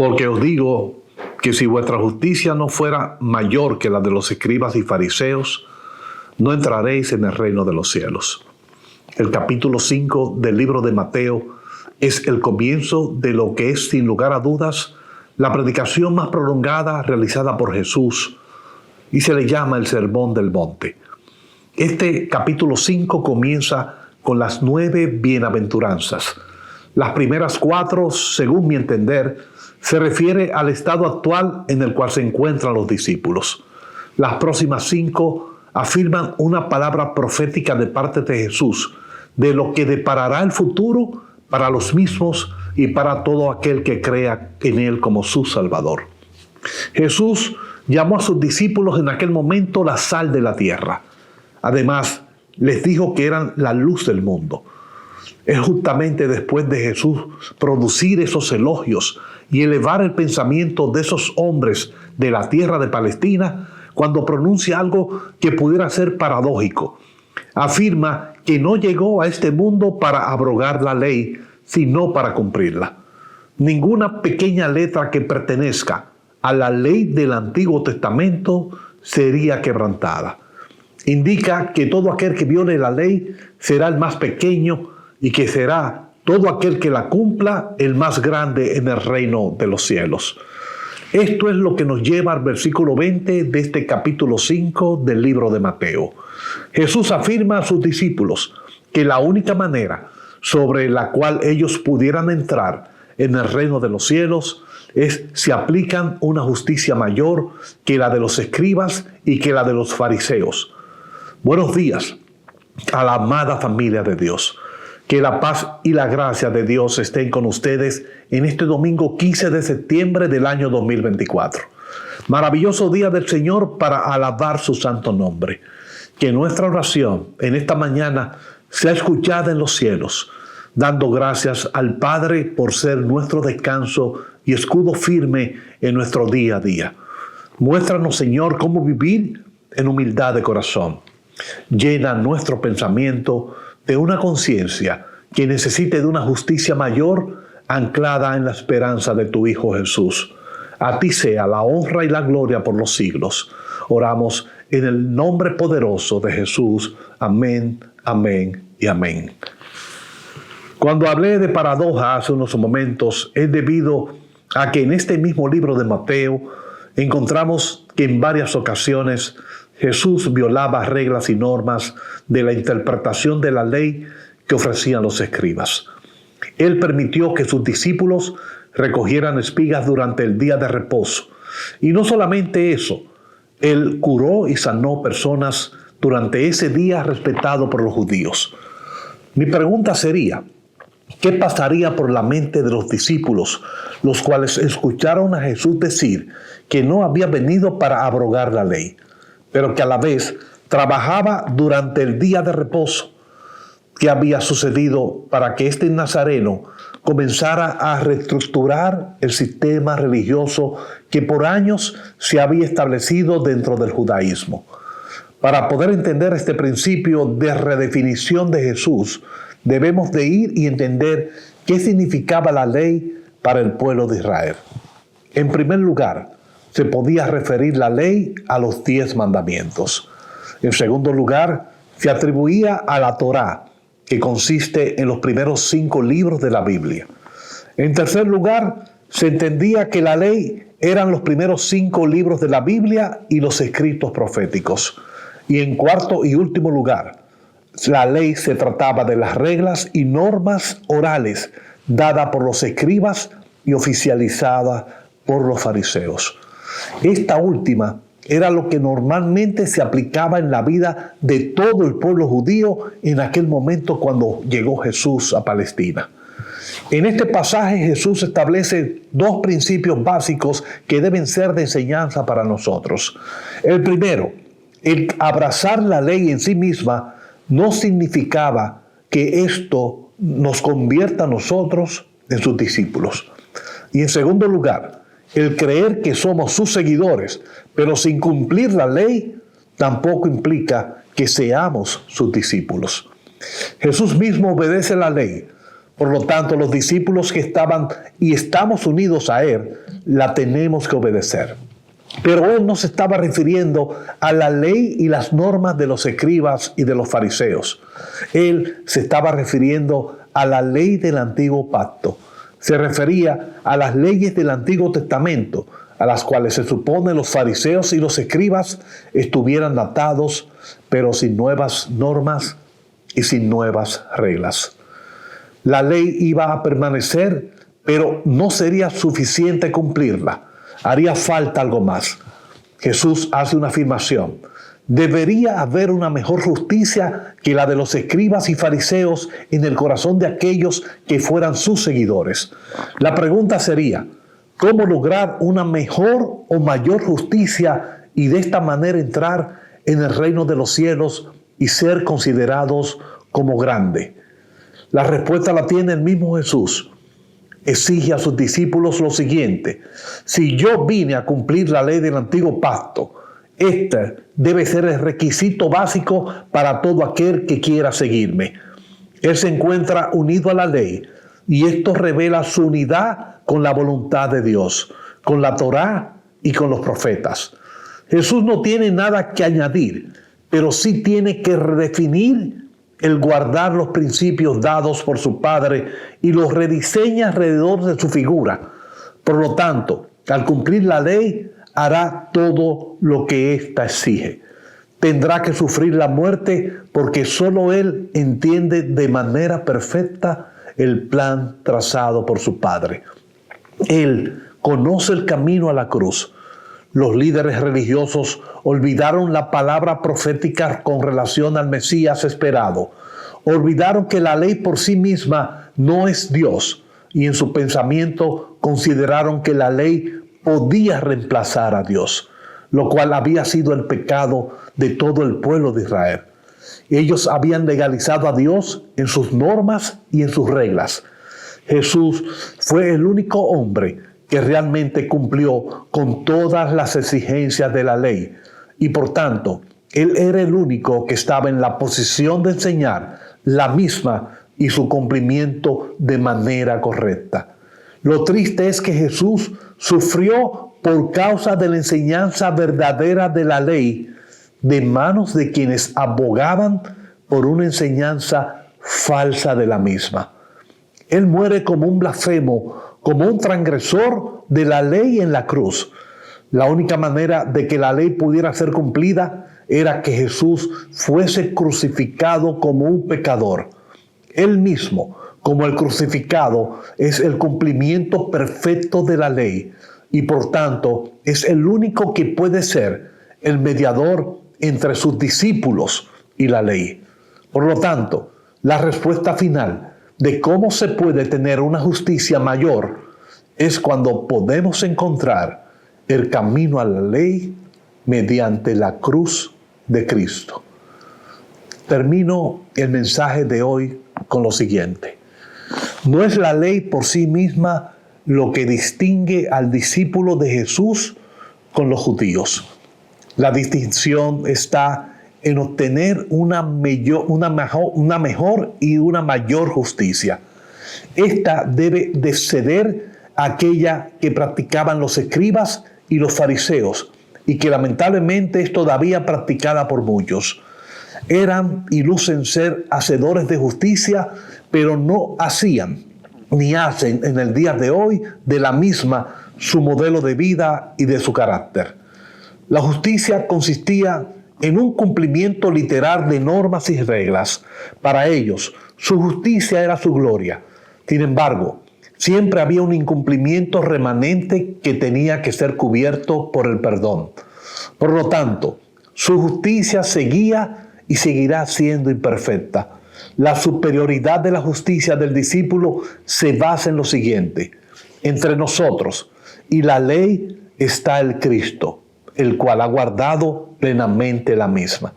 Porque os digo que si vuestra justicia no fuera mayor que la de los escribas y fariseos, no entraréis en el reino de los cielos. El capítulo 5 del libro de Mateo es el comienzo de lo que es, sin lugar a dudas, la predicación más prolongada realizada por Jesús, y se le llama el Sermón del Monte. Este capítulo 5 comienza con las 9 bienaventuranzas. Las primeras 4, según mi entender, se refiere al estado actual en el cual se encuentran los discípulos. Las próximas 5 afirman una palabra profética de parte de Jesús, de lo que deparará el futuro para los mismos y para todo aquel que crea en Él como su Salvador. Jesús llamó a sus discípulos en aquel momento la sal de la tierra. Además, les dijo que eran la luz del mundo. Es justamente después de Jesús producir esos elogios y elevar el pensamiento de esos hombres de la tierra de Palestina cuando pronuncia algo que pudiera ser paradójico. Afirma que no llegó a este mundo para abrogar la ley, sino para cumplirla. Ninguna pequeña letra que pertenezca a la ley del Antiguo Testamento sería quebrantada. Indica que todo aquel que viole la ley será el más pequeño y que será todo aquel que la cumpla el más grande en el reino de los cielos. Esto es lo que nos lleva al versículo 20 de este capítulo 5 del libro de Mateo. Jesús afirma a sus discípulos que la única manera sobre la cual ellos pudieran entrar en el reino de los cielos es si aplican una justicia mayor que la de los escribas y que la de los fariseos. Buenos días a la amada familia de Dios. Que la paz y la gracia de Dios estén con ustedes en este domingo 15 de septiembre del año 2024. Maravilloso día del Señor para alabar su santo nombre. Que nuestra oración en esta mañana sea escuchada en los cielos, dando gracias al Padre por ser nuestro descanso y escudo firme en nuestro día a día. Muéstranos, Señor, cómo vivir en humildad de corazón. Llena nuestro pensamiento de una conciencia que necesite de una justicia mayor anclada en la esperanza de tu Hijo Jesús. A ti sea la honra y la gloria por los siglos. Oramos en el nombre poderoso de Jesús. Amén, amén y amén. Cuando hablé de paradoja hace unos momentos, es debido a que en este mismo libro de Mateo encontramos que en varias ocasiones Jesús violaba reglas y normas de la interpretación de la ley que ofrecían los escribas. Él permitió que sus discípulos recogieran espigas durante el día de reposo. Y no solamente eso, Él curó y sanó personas durante ese día respetado por los judíos. Mi pregunta sería, ¿qué pasaría por la mente de los discípulos, los cuales escucharon a Jesús decir que no había venido para abrogar la ley, pero que a la vez trabajaba durante el día de reposo? ¿Qué había sucedido para que este nazareno comenzara a reestructurar el sistema religioso que por años se había establecido dentro del judaísmo? Para poder entender este principio de redefinición de Jesús, debemos de ir y entender qué significaba la ley para el pueblo de Israel. En primer lugar, se podía referir la ley a los 10 mandamientos. En segundo lugar, se atribuía a la Torá, que consiste en los primeros 5 libros de la Biblia. En tercer lugar, se entendía que la ley eran los primeros 5 libros de la Biblia y los escritos proféticos. Y en cuarto y último lugar, la ley se trataba de las reglas y normas orales dadas por los escribas y oficializadas por los fariseos. Esta última era lo que normalmente se aplicaba en la vida de todo el pueblo judío en aquel momento cuando llegó Jesús a Palestina. En este pasaje Jesús establece 2 principios básicos que deben ser de enseñanza para nosotros. El primero, el abrazar la ley en sí misma no significaba que esto nos convierta a nosotros en sus discípulos. Y en segundo lugar, el creer que somos sus seguidores, pero sin cumplir la ley, tampoco implica que seamos sus discípulos. Jesús mismo obedece la ley, Por lo tanto, los discípulos que estaban y estamos unidos a Él, la tenemos que obedecer. Pero Él no se estaba refiriendo a la ley y las normas de los escribas y de los fariseos. Él se estaba refiriendo a la ley del antiguo pacto. Se refería a las leyes del Antiguo Testamento, a las cuales se supone los fariseos y los escribas estuvieran atados, pero sin nuevas normas y sin nuevas reglas. La ley iba a permanecer, pero no sería suficiente cumplirla. Haría falta algo más. Jesús hace una afirmación. Debería haber una mejor justicia que la de los escribas y fariseos en el corazón de aquellos que fueran sus seguidores. La pregunta sería, ¿cómo lograr una mejor o mayor justicia y de esta manera entrar en el reino de los cielos y ser considerados como grandes? La respuesta la tiene el mismo Jesús. Exige a sus discípulos lo siguiente: si yo vine a cumplir la ley del antiguo pacto, este debe ser el requisito básico para todo aquel que quiera seguirme. Él se encuentra unido a la ley y esto revela su unidad con la voluntad de Dios, con la Torá y con los profetas. Jesús no tiene nada que añadir, pero sí tiene que redefinir el guardar los principios dados por su Padre y los rediseña alrededor de su figura. Por lo tanto, al cumplir la ley, hará todo lo que ésta exige. Tendrá que sufrir la muerte porque solo Él entiende de manera perfecta el plan trazado por su Padre. Él conoce el camino a la cruz. Los líderes religiosos olvidaron la palabra profética con relación al Mesías esperado. Olvidaron que la ley por sí misma no es Dios y en su pensamiento consideraron que la ley podía reemplazar a Dios, lo cual había sido el pecado de todo el pueblo de Israel. Ellos habían legalizado a Dios en sus normas y en sus reglas. Jesús fue el único hombre que realmente cumplió con todas las exigencias de la ley y por tanto, Él era el único que estaba en la posición de enseñar la misma y su cumplimiento de manera correcta. Lo triste es que Jesús sufrió por causa de la enseñanza verdadera de la ley de manos de quienes abogaban por una enseñanza falsa de la misma. Él muere como un blasfemo, como un transgresor de la ley en la cruz. La única manera de que la ley pudiera ser cumplida era que Jesús fuese crucificado como un pecador. Él mismo, como el crucificado, es el cumplimiento perfecto de la ley y por tanto es el único que puede ser el mediador entre sus discípulos y la ley. Por lo tanto, la respuesta final de cómo se puede tener una justicia mayor es cuando podemos encontrar el camino a la ley mediante la cruz de Cristo. Termino el mensaje de hoy con lo siguiente. No es la ley por sí misma lo que distingue al discípulo de Jesús con los judíos. La distinción está en obtener una mejor y una mayor justicia. Esta debe de ceder a aquella que practicaban los escribas y los fariseos y que lamentablemente es todavía practicada por muchos. Eran y lucen ser hacedores de justicia, pero no hacían ni hacen en el día de hoy de la misma su modelo de vida y de su carácter. La justicia consistía en un cumplimiento literal de normas y reglas. Para ellos, su justicia era su gloria. Sin embargo, siempre había un incumplimiento remanente que tenía que ser cubierto por el perdón. Por lo tanto, su justicia seguía y seguirá siendo imperfecta. La superioridad de la justicia del discípulo se basa en lo siguiente: entre nosotros y la ley está el Cristo, el cual ha guardado plenamente la misma.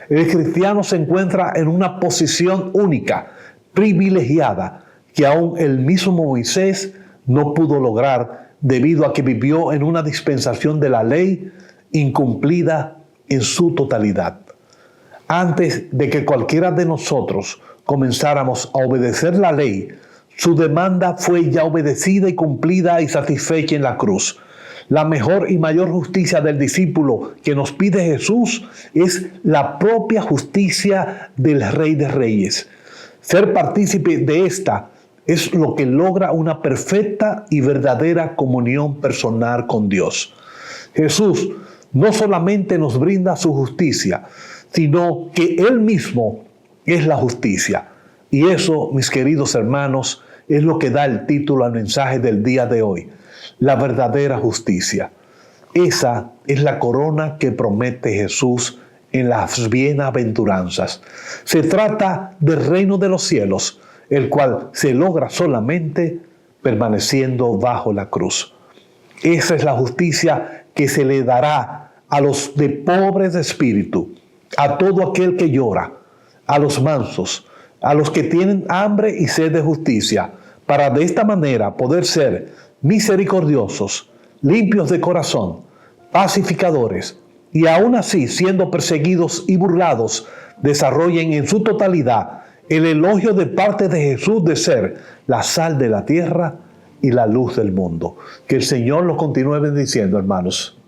El cristiano se encuentra en una posición única, privilegiada, que aún el mismo Moisés no pudo lograr debido a que vivió en una dispensación de la ley incumplida en su totalidad. Antes de que cualquiera de nosotros comenzáramos a obedecer la ley, Su demanda fue ya obedecida y cumplida y satisfecha en la cruz. La mejor y mayor justicia del discípulo que nos pide Jesús es la propia justicia del Rey de Reyes. Ser partícipe de esta es lo que logra una perfecta y verdadera comunión personal con Dios. Jesús no solamente nos brinda su justicia, sino que Él mismo es la justicia. Y eso, mis queridos hermanos, es lo que da el título al mensaje del día de hoy: la verdadera justicia. Esa es la corona que promete Jesús en las bienaventuranzas. Se trata del reino de los cielos, el cual se logra solamente permaneciendo bajo la cruz. Esa es la justicia que se le dará a los de pobres de espíritu, a todo aquel que llora, a los mansos, a los que tienen hambre y sed de justicia, para de esta manera poder ser misericordiosos, limpios de corazón, pacificadores, y aún así, siendo perseguidos y burlados, desarrollen en su totalidad el elogio de parte de Jesús de ser la sal de la tierra y la luz del mundo. Que el Señor los continúe bendiciendo, hermanos.